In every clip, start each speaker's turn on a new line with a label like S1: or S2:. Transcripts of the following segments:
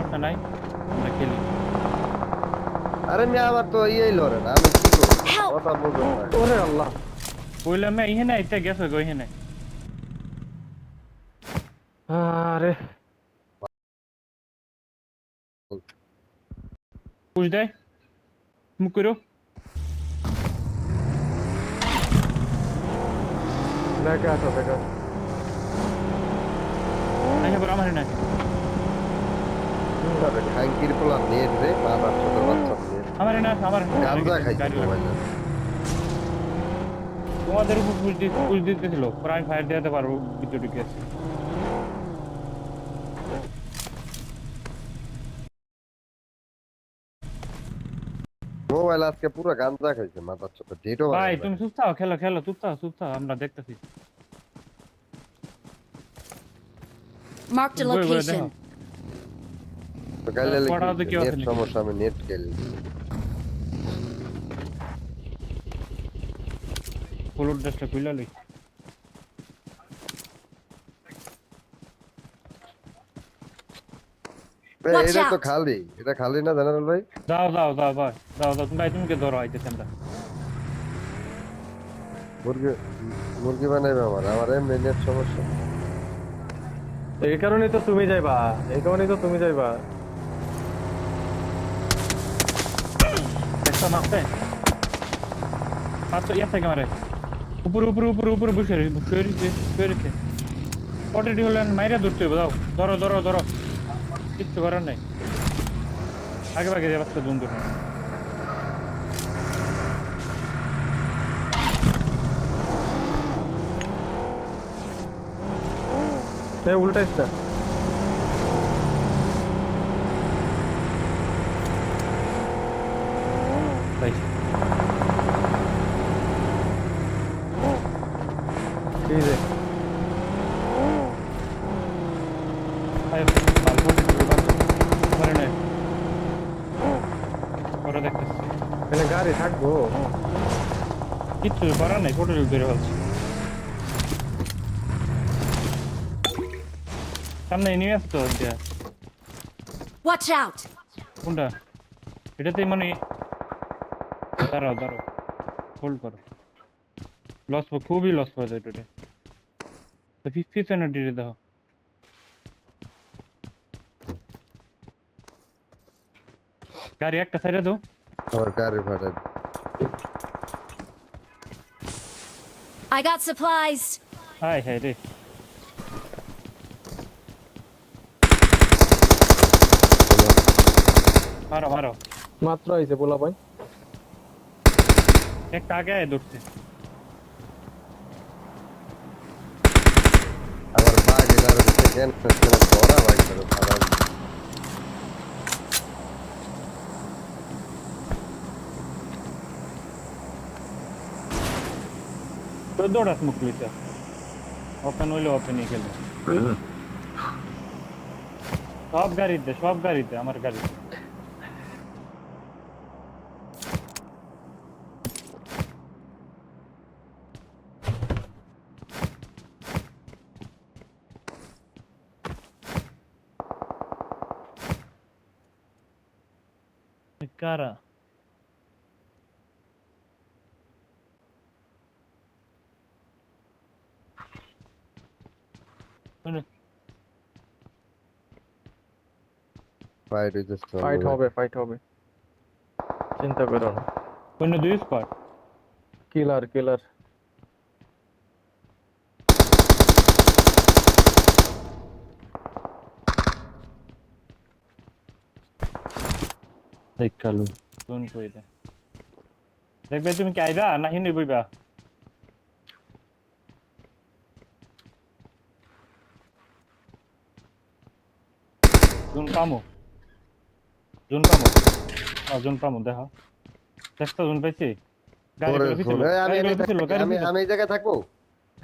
S1: সমস্যা নাই, আমরা খেলি।
S2: আরে মিয়া আমার তো ইয়েই লড়ে না, আমি কি করব?
S3: Help!
S2: কথা বুঝুন না।
S4: ওরে আল্লাহ।
S1: বললাম না ইহে নাই, এটা গেছে গো ইহে নাই।
S4: আরে
S1: পুশ দেয়, মুখ করো।
S4: দেখে আসো দেখে আসো।
S1: আচ্ছা বড় আমার নাই,
S2: তবে খাঙ্কির পোলা নেট রে, বাবার ছোট বাচ্চা নেট।
S1: আমার না, আমার
S2: গাঞ্জা খাইছে মোবাইলে।
S1: তোমাদের উপর পুশ দিতেছিল, পরে আমি ফায়ার দেওয়াতে পারবো, ভিতরে ঢুকে আছে।
S2: মোবাইল আজকে পুরো গাঞ্জা খাইছে, মাথার ছোট ডেটও
S1: ভাই
S2: বানাই।
S1: তুমি চুপ থাও, খেলো খেলো, চুপ থাও, আমরা দেখতেছি।
S3: Marked a
S1: বই বই দেখো,
S3: location.
S2: তো গাইলে
S1: পড়াও তো কেউ আছে
S2: নেট
S1: নাকি?
S2: সমস্যা, আমি নেট গেলি।
S1: হলুদ ড্রেসটা খুলে লই।
S3: Watch
S2: এটা তো
S3: out!
S2: খালি, এটা খালি না জেনারেল ভাই?
S1: দাও দাও দাও ভাই, দাও দাও, তুমি ভাই তুমি কে ধরো আইতেছি আমরা।
S2: মুরগি মুরগি বানাইবে আমার এমনি নেট সমস্যা।
S4: এই কারণেই তো তুমি যাইবা, এই কারণেই তো তুমি যাইবা।
S1: একটা মারতে পাঁচশো ইয়ে থেকে মারে, উপরে বসে রয়েছে। পটেটি হলেন মাইরা ধরতে হবে, দাও ধরো ধরো ধরো, কিচ্ছু করার নাই, আগে ভাগে যে বাচ্চা দুন দুটো।
S4: এই উল্টাইস না। এই যে এখানে গাড়ি থাকবো।
S1: কিচ্ছু করার নাই, পটেল বেড়ে ফেলছে। সামনে নিয়ে আসতো এটা
S3: Watch out!
S1: কোনটা, এটাতেই মানে দাঁড়াও হোল্ড করো, লস খুবই লস করে যায় এটা। তো 50 ডিরে দাও, গাড়ি একটা সাইডে দাও।
S2: আমার গাড়ি ভাড়া
S3: I got supplies.
S1: High high রে, মারো মারো,
S4: মাত্র আইছে পোলা ভাই।
S1: একটা আগে ধরছে।
S2: আমার বাঘ এটার ভিতরে কেন ধরা ভাই করে ভাড়া।
S1: দৌড়াস মুখ লইতে, ওপেন হইলে ওপেনই খেলবে। সব গাড়িতে আমার গাড়িতে। কারা
S2: ফাইট হইতেছে,
S4: ফাইট হবে, চিন্তা করো না।
S1: কোন দুই স্কোয়াড?
S4: কিলার
S1: দেখালু কোন কইতে দেখবে, তুমি কি আইবা না হিন্দি বইবা? জুন পামু দেখা চেষ্টা জুন পাইছি। গাড়িগুলো পিছলো,
S2: আমি এই জায়গায় থাকবো।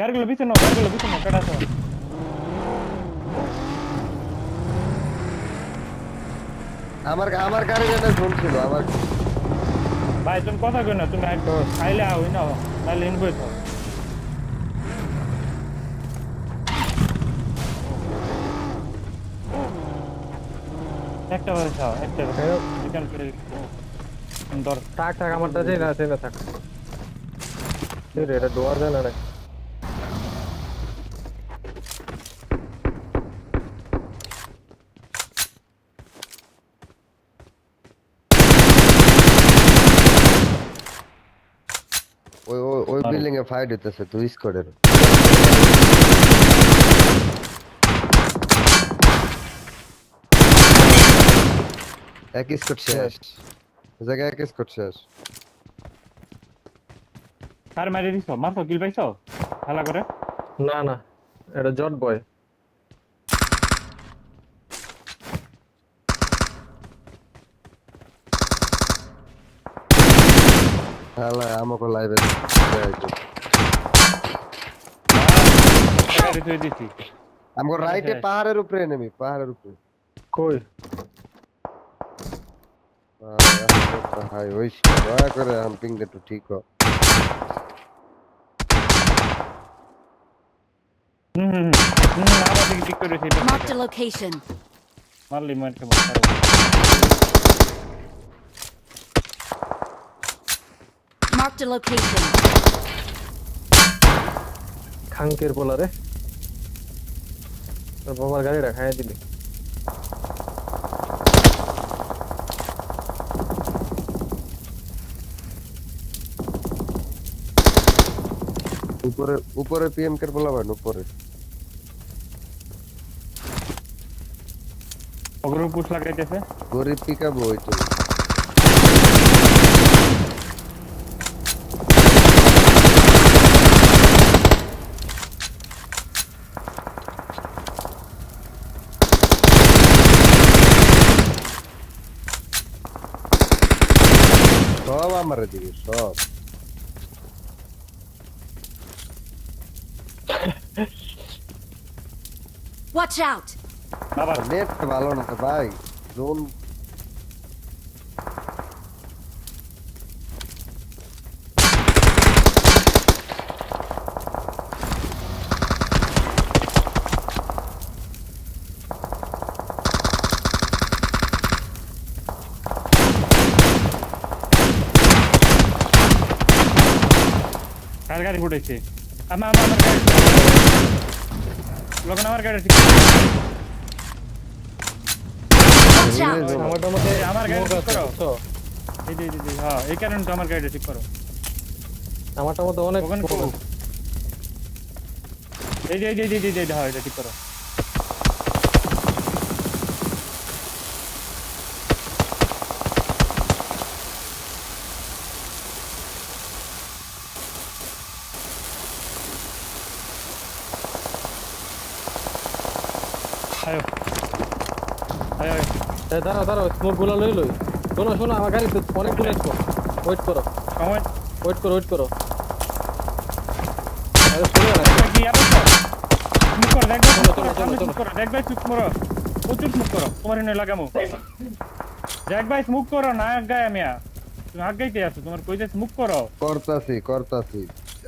S1: গাড়িগুলো পিছনো কাটা আছে।
S2: আমার গাড়ি যেটা শুনছিল আমার।
S1: ভাই তুমি কথা কই না, তুমি খাইলে আও না, নাহলে ইনভয়েস হবে। একটা বাজে খাও একটা
S4: হ্যাঁ।
S1: রিটার্ন করে ধর
S4: থাক থাক আমারটা চাই না থাক এই রে, এটা ডোয়ার দেয় না রে।
S2: ওই বিল্ডিং এ ফাইট হইতেছে তুই স্কোয়াডের এক স্কোয়াড শেষ ওই জায়গায় এক স্কোয়াড শেষ
S1: কার মারি দিছ মারছো কিল পাইছো খেলা করে
S4: না না, এটা জট বয়।
S2: হ্যাঁ আমাকে লাইভে
S1: গাড়ি তুই দিছি
S2: আমাকে রাইটে পাহাড়ের উপরে নেমি পাহাড়ের উপরে
S4: কই?
S2: হাই ওই দয়া করে হাম্পিং একটু ঠিক হ
S1: আমার দিকে ঠিক করেছি
S3: Marked a location.
S1: মারলি মারকে মারো
S3: Marked a location.
S4: খাঙ্কের পোলা রে, তোর বাবার গাড়িটা খাইয়ে দিলি।
S2: উপরে উপরে পিএম কে বলাবেন উপরে
S1: অগ্র পুশ লাগাইতেছে
S2: গরিব পিকাবো ওইটা সব আমার দিকে সব
S3: Watch out!
S1: আবার
S2: নেট ভালো না ভাই জোন
S1: কার গাড়ি ফুটেছে আমার গাড়ি লোকন আমার গাড়ি ঠিক
S3: Watch out!
S4: আমারটার মধ্যে
S1: আমার গাড়ি
S4: smoke
S1: ঠিক
S4: আছে,
S1: করো।
S4: বুঝছো?
S1: এই হ্যাঁ এই কারণে তো আমার গাড়িটা ঠিক করো
S4: আমারটার মধ্যে অনেক
S1: ওখানে
S4: smoke
S1: করো।
S4: আছে।
S1: এই হ্যাঁ এটা ঠিক করো আয়ো আয়ো আয়ো
S4: এই দাঁড়াও স্মোক গুলো লই শোনো আমার গাড়িতে অনেকগুলো স্মোক। ওয়েট করো
S1: সময়
S4: ওয়েট করো আরে চলে না।
S1: কি আবার মুখ করো দেখবে
S4: চলো।
S1: মুখ করো দেখবে চুপ করো প্রচুর মুখ করো তোমার এনে লাগামো দেখ ভাই মুখ করো না গায়ে মিয়া তুমি আগ গাইতে আছো তোমার কইতে মুখ করো
S2: করতাছি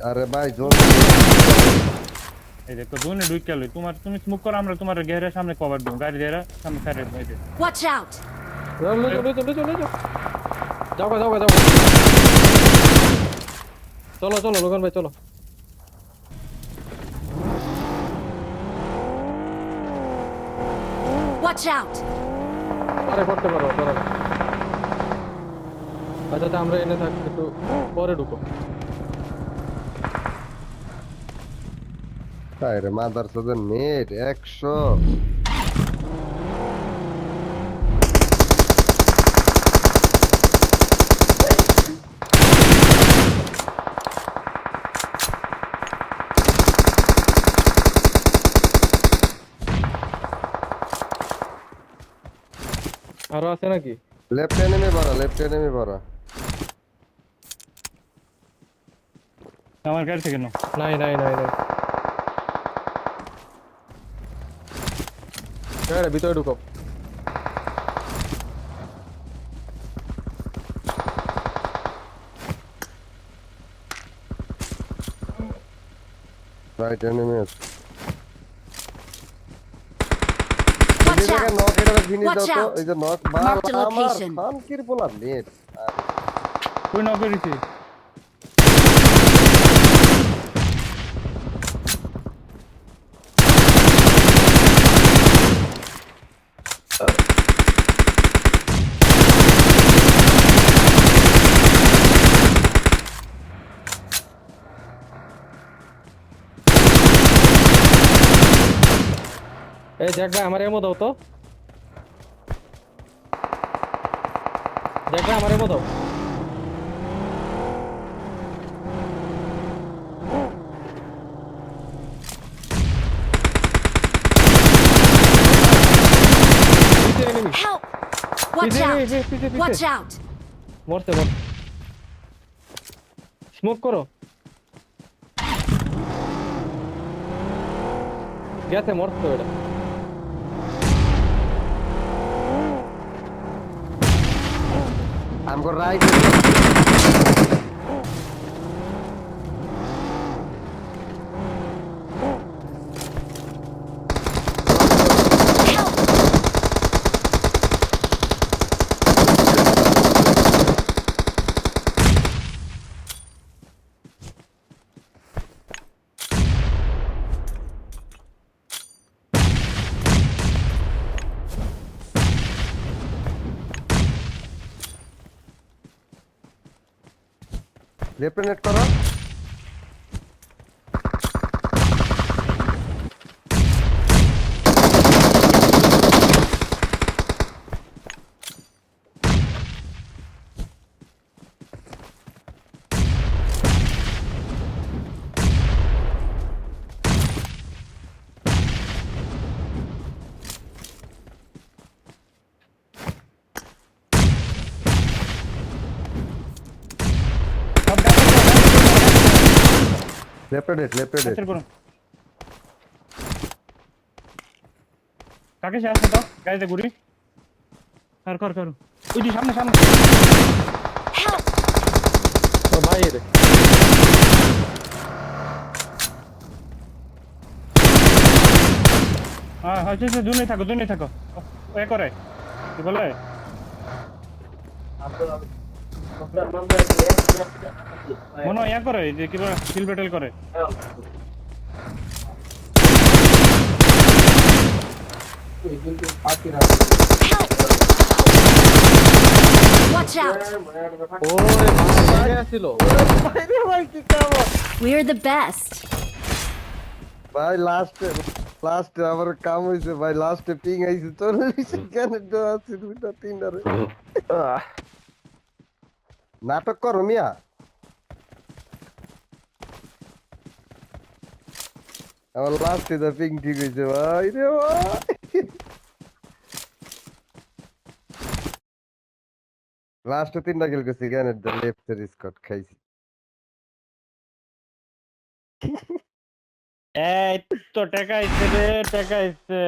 S2: আরে ভাই জোন
S1: এই দেখো জোনে ঢুকে গেল তুমি মুখ করো আমরা তোমার গেরের সামনে কভার দেব গাড়ি দেরা সামনে ফেরে এই যে
S3: Watch out!
S4: লই যাও চলো লোকন ভাই চলো।
S3: Watch out!
S4: আরে করতে পারো ধরো না। আচ্ছা আমরা এনে থাকি একটু পরে ঢুকো।
S2: তাই রে মাদার সাদের নেট 100
S4: আরো আছে নাকি?
S2: লেফট এনিমি বড়
S1: আমার গাড়ি থেকে নাও
S4: নাই ভিতরে ঢুকো।
S2: রাইট এনিমি আছে
S3: Watch
S2: এই জায়গায়
S3: out!
S2: নক এটারে ফিনিশ দাও
S3: Watch
S2: তো
S3: out!
S2: এই যে নক
S3: Mark the
S2: বাল আমার
S3: location.
S2: খানকির বলা নেট
S1: তুই নক করেছি
S4: এই জ্যাক ভাই আমার এমো দাও তো জ্যাক ভাই আমার এমো দাও পিছে enemy,
S3: Help! Watch
S4: পিছে
S3: out!
S4: পিছে পিছে
S3: Watch out!
S4: মরতে মর স্মোক করো গেছে মরতে এটা
S2: আমগো রাইট লেফট করো
S1: সব ডাক্তার
S2: লেফট
S1: করুন কাকে সে আসে তো গাড়িতে ঘুরি কর ওই যে সামনে সামনে
S3: Help!
S4: ও ভাই রে
S1: হ্যাঁ হচ্ছে দুনিয়া থাকো ও এ করে কি বলে মনে হয় ইয়া করে যে কি বলে কিল ব্যাটেল করে
S3: Help! Watch out!
S4: ওরে ভাই ছিল
S3: We're the best.
S2: ভাই লাস্টে আমার কাম হইছে ভাই লাস্টে পিং আইছে 40 কেন আছে দুইটা তিনটা রে নাটক করো মিয়া আমার লাস্টে দা পিং ঠিক হইছে ভাই রে ভাই লাস্টে তিনটা কিল করছি কেন লেফট স্কট খাইছি
S1: এই তো টাকা আইছে রে টাকা আইছে